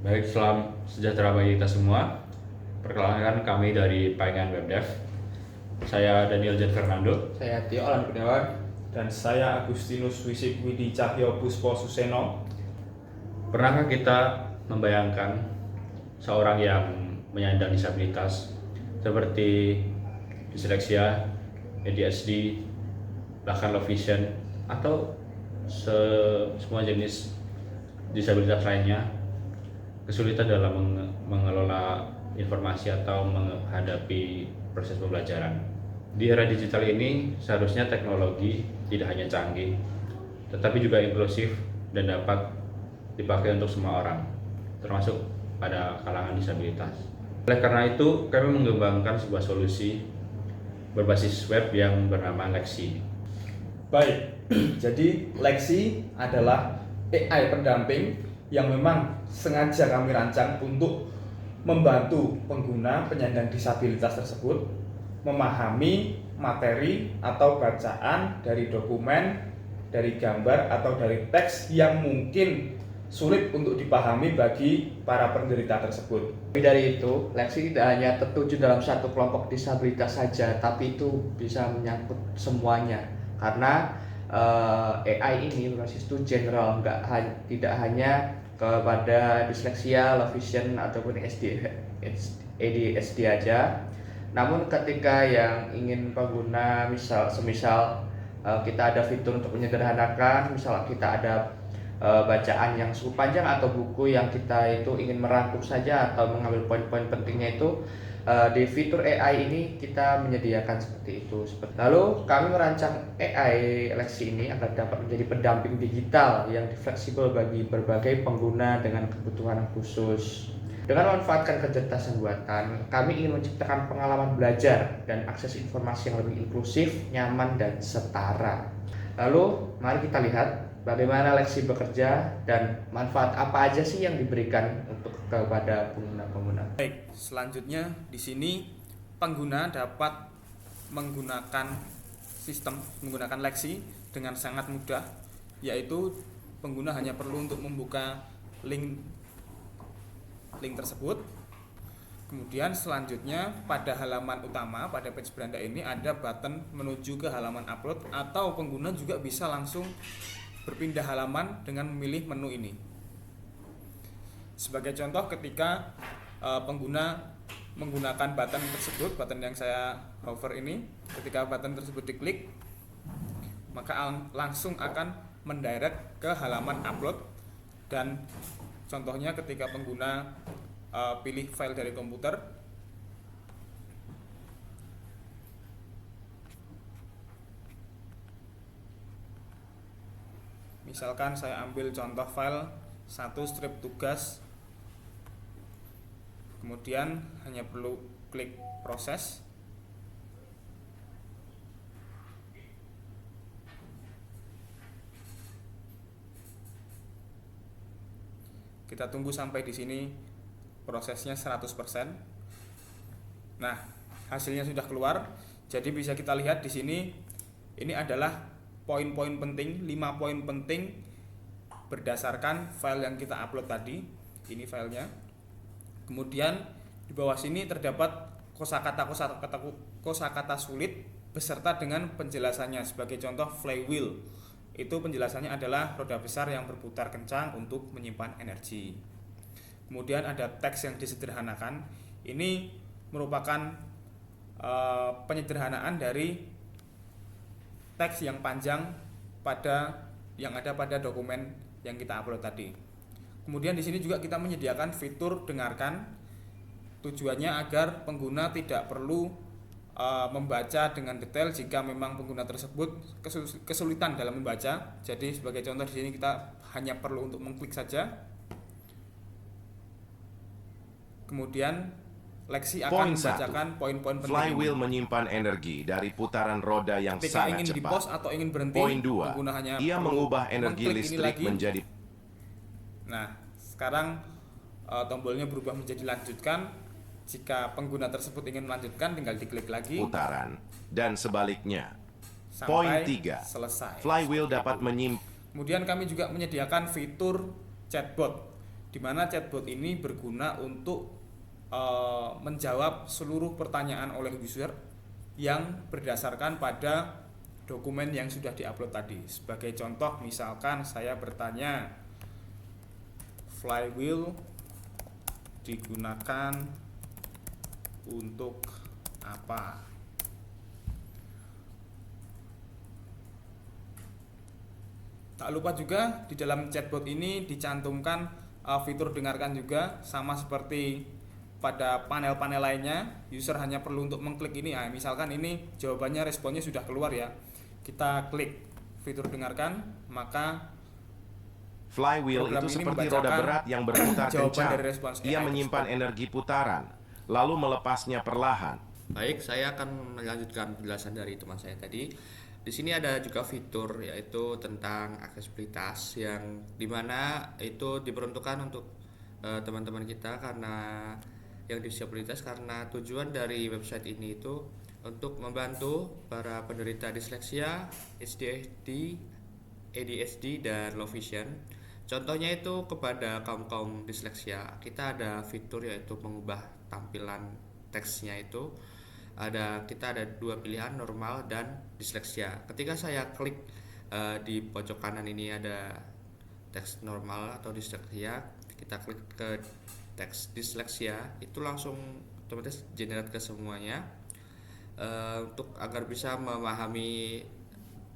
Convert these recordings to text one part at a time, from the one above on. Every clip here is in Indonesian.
Baik, salam sejahtera bagi kita semua. Perkenalkan kami dari Paingan Webdev. Saya Daniel Jan Fernando. Saya Tio Alan Kurniawan. Dan saya Agustinus Wisik Widi Cahyo Puspo Suseno. Pernahkah kita membayangkan seorang yang menyandang disabilitas seperti disleksia, ADHD, bahkan low vision, atau semua jenis disabilitas lainnya kesulitan dalam mengelola informasi atau menghadapi proses pembelajaran? Di era digital ini seharusnya teknologi tidak hanya canggih tetapi juga inklusif dan dapat dipakai untuk semua orang, termasuk pada kalangan disabilitas. Oleh karena itu, kami mengembangkan sebuah solusi berbasis web yang bernama Lexi. Baik, jadi Lexi adalah AI pendamping yang memang sengaja kami rancang untuk membantu pengguna penyandang disabilitas tersebut memahami materi atau bacaan dari dokumen, dari gambar atau dari teks yang mungkin sulit untuk dipahami bagi para penderita tersebut. Lebih dari itu, Lexi tidak hanya tertuju dalam satu kelompok disabilitas saja, tapi itu bisa menyangkut semuanya. Karena AI ini berbasis itu general, tidak hanya kepada disleksia, low vision ataupun ADHD aja. Namun ketika yang ingin pengguna semisal kita ada fitur untuk menyederhanakan, misal kita ada bacaan yang cukup panjang atau buku yang kita itu ingin merangkum saja atau mengambil poin-poin pentingnya itu, di fitur AI ini kita menyediakan seperti itu. Lalu kami merancang AI Lexi ini agar dapat menjadi pendamping digital yang fleksibel bagi berbagai pengguna dengan kebutuhan khusus. Dengan memanfaatkan kecerdasan buatan, kami ingin menciptakan pengalaman belajar dan akses informasi yang lebih inklusif, nyaman, dan setara. Lalu, mari kita lihat bagaimana Lexi bekerja dan manfaat apa aja sih yang diberikan untuk kepada pengguna-pengguna. Baik, selanjutnya di sini pengguna dapat menggunakan Lexi dengan sangat mudah, yaitu pengguna hanya perlu untuk membuka link tersebut. Kemudian selanjutnya pada halaman utama, pada page beranda ini ada button menuju ke halaman upload, atau pengguna juga bisa langsung berpindah halaman dengan memilih menu ini. Sebagai contoh, ketika pengguna menggunakan button tersebut, button yang saya hover ini, ketika button tersebut diklik, maka langsung akan mendirect ke halaman upload. Dan contohnya ketika pengguna pilih file dari komputer, misalkan saya ambil contoh file 1 strip tugas, kemudian hanya perlu klik proses. Kita tunggu sampai di sini prosesnya 100%. Nah, hasilnya sudah keluar. Jadi bisa kita lihat di sini, ini adalah poin-poin penting, 5 poin penting berdasarkan file yang kita upload tadi. Ini filenya. Kemudian di bawah sini terdapat kosakata sulit beserta dengan penjelasannya. Sebagai contoh, flywheel itu penjelasannya adalah roda besar yang berputar kencang untuk menyimpan energi. Kemudian ada teks yang disederhanakan. Ini merupakan penyederhanaan dari teks yang panjang yang ada pada dokumen yang kita upload tadi. Kemudian di sini juga kita menyediakan fitur dengarkan. Tujuannya agar pengguna tidak perlu membaca dengan detail jika memang pengguna tersebut kesulitan dalam membaca. Jadi sebagai contoh di sini kita hanya perlu untuk mengklik saja. Kemudian Lexi akan membacakan poin-poin penting. Flywheel menyimpan energi dari putaran roda yang ketika sangat ingin cepat. di-pause atau ingin berhenti, Poin 2, pengguna hanya ia mengubah energi listrik menjadi. Nah, sekarang tombolnya berubah menjadi lanjutkan. Jika pengguna tersebut ingin melanjutkan, tinggal diklik lagi. Putaran dan sebaliknya. Sampai Poin 3, selesai. Flywheel dapat menyimpan. Kemudian kami juga menyediakan fitur chatbot. di mana chatbot ini berguna untuk menjawab seluruh pertanyaan oleh user yang berdasarkan pada dokumen yang sudah diupload tadi. Sebagai contoh, misalkan saya bertanya, flywheel digunakan untuk apa? Tak lupa juga di dalam chatbot ini dicantumkan fitur dengarkan juga, sama seperti pada panel-panel lainnya. User hanya perlu untuk mengklik ini. Nah, misalkan ini jawabannya, responnya sudah keluar ya. Kita klik fitur dengarkan, maka Flywheel program itu ini seperti roda membacakan berat yang berputar jawaban kencang. dari respons Ia AI menyimpan tersebut. energi putaran, lalu melepasnya perlahan. Baik, saya akan melanjutkan penjelasan dari teman saya tadi. Di sini ada juga fitur yaitu tentang aksesibilitas yang dimana itu diperuntukkan untuk teman-teman kita karena yang disabilitas, karena tujuan dari website ini itu untuk membantu para penderita disleksia, ADHD, ADHD dan low vision. Contohnya itu kepada kaum disleksia, kita ada fitur yaitu mengubah tampilan teksnya itu. Kita ada dua pilihan, normal dan disleksia. Ketika saya klik di pojok kanan ini ada teks normal atau disleksia, kita klik ke teks disleksia, itu langsung otomatis generate ke semuanya. Untuk agar bisa memahami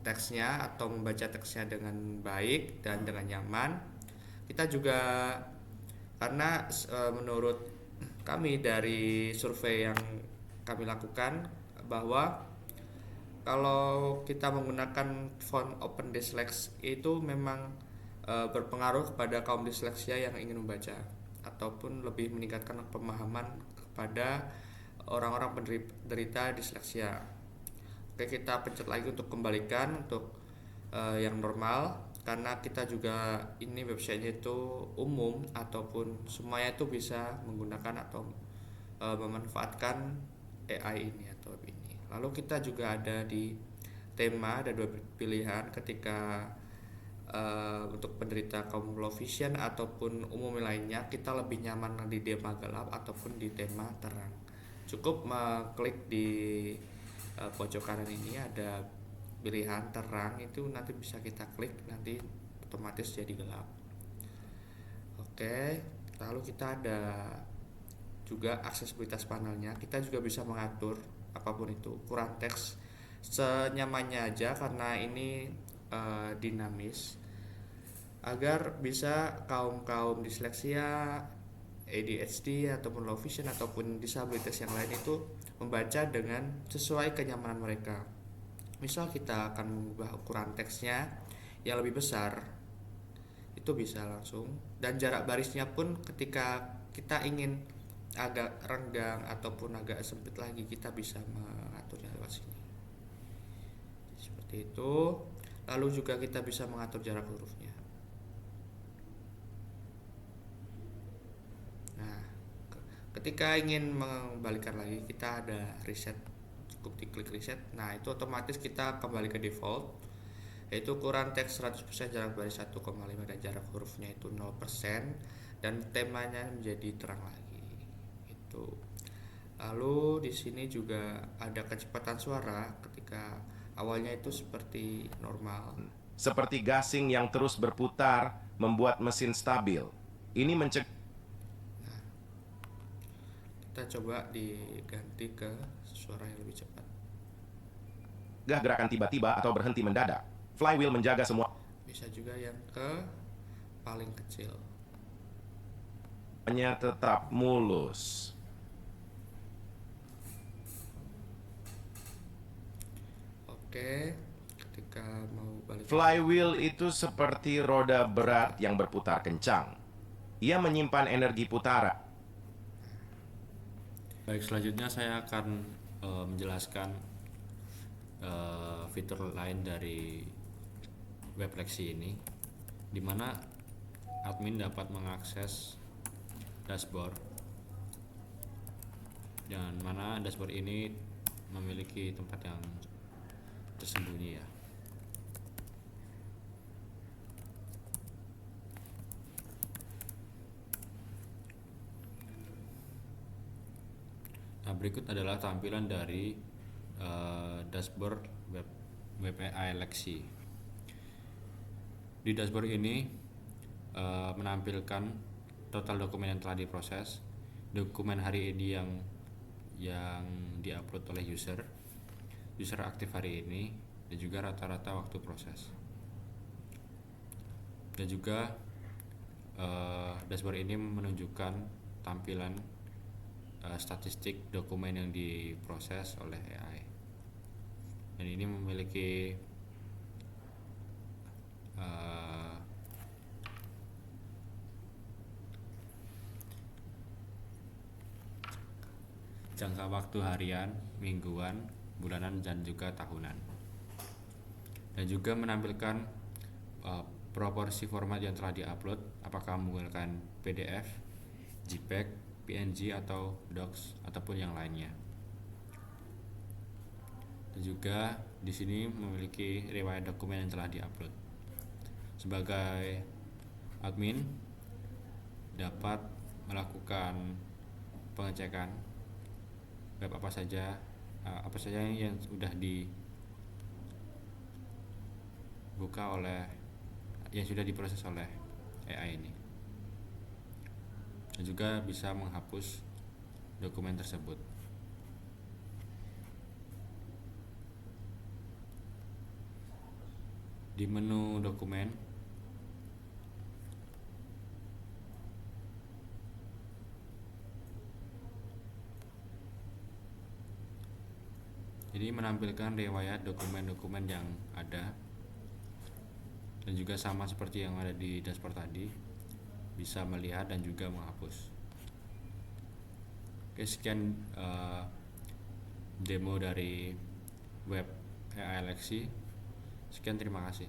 teksnya atau membaca teksnya dengan baik dan dengan nyaman, kita juga karena menurut kami dari survei yang kami lakukan bahwa kalau kita menggunakan font Open Dyslexia itu memang berpengaruh kepada kaum disleksia yang ingin membaca ataupun lebih meningkatkan pemahaman kepada orang-orang penderita disleksia. Oke, kita pencet lagi untuk kembalikan untuk yang normal, karena kita juga ini websitenya itu umum ataupun semuanya itu bisa menggunakan atau memanfaatkan AI ini atau ini. Lalu kita juga ada di tema, ada dua pilihan ketika untuk penderita kaum low vision ataupun umum lainnya, kita lebih nyaman di tema gelap ataupun di tema terang. Cukup mengklik di pojok kanan ini ada pilihan terang, itu nanti bisa kita klik, nanti otomatis jadi gelap. Oke, lalu kita ada juga aksesibilitas panelnya. Kita juga bisa mengatur apapun itu, ukuran teks senyamannya aja karena ini dinamis, agar bisa kaum disleksia, ADHD ataupun low vision ataupun disabilitas yang lain itu membaca dengan sesuai kenyamanan mereka. Misal kita akan mengubah ukuran teksnya yang lebih besar, itu bisa langsung, dan jarak barisnya pun ketika kita ingin agak renggang ataupun agak sempit lagi, kita bisa mengaturnya lewat sini seperti itu. Lalu juga kita bisa mengatur jarak hurufnya. Nah, ketika ingin mengembalikan lagi, kita ada reset, cukup diklik reset. Nah, itu otomatis kita kembali ke default, yaitu ukuran teks 100%, jarak baris 1,5 dan jarak hurufnya itu 0%, dan temanya menjadi terang lagi. Itu. Lalu di sini juga ada kecepatan suara ketika awalnya itu seperti normal. Seperti gasing yang terus berputar, membuat mesin stabil. Ini mencegah Kita coba diganti ke suara yang lebih cepat. gerakan tiba-tiba atau berhenti mendadak. Flywheel menjaga semua. Bisa juga yang ke paling kecil. Hanya tetap mulus. Oke, ketika mau balik. Flywheel itu seperti roda berat yang berputar kencang. Ia menyimpan energi putaran. Baik, selanjutnya saya akan menjelaskan fitur lain dari web Lexi ini, di mana admin dapat mengakses dashboard, dan mana dashboard ini memiliki tempat yang tersembunyi ya. Nah, berikut adalah tampilan dari dashboard web AI Lexi. Di dashboard ini menampilkan total dokumen yang telah diproses, dokumen hari ini yang diupload oleh user aktif hari ini, dan juga rata-rata waktu proses. Dan juga dashboard ini menunjukkan tampilan statistik dokumen yang diproses oleh AI. Dan ini memiliki jangka waktu harian, mingguan, bulanan, dan juga tahunan. Dan juga menampilkan proporsi format yang telah diupload, apakah menggunakan PDF, JPEG, PNG atau Docs ataupun yang lainnya. Dan juga di sini memiliki riwayat dokumen yang telah diupload. Sebagai admin dapat melakukan pengecekan web apa saja yang sudah diproses oleh AI ini, dan juga bisa menghapus dokumen tersebut. Di menu dokumen ini menampilkan riwayat dokumen-dokumen yang ada, dan juga sama seperti yang ada di dashboard tadi, bisa melihat dan juga menghapus. Oke, sekian demo dari web AI Lexi. Sekian, terima kasih.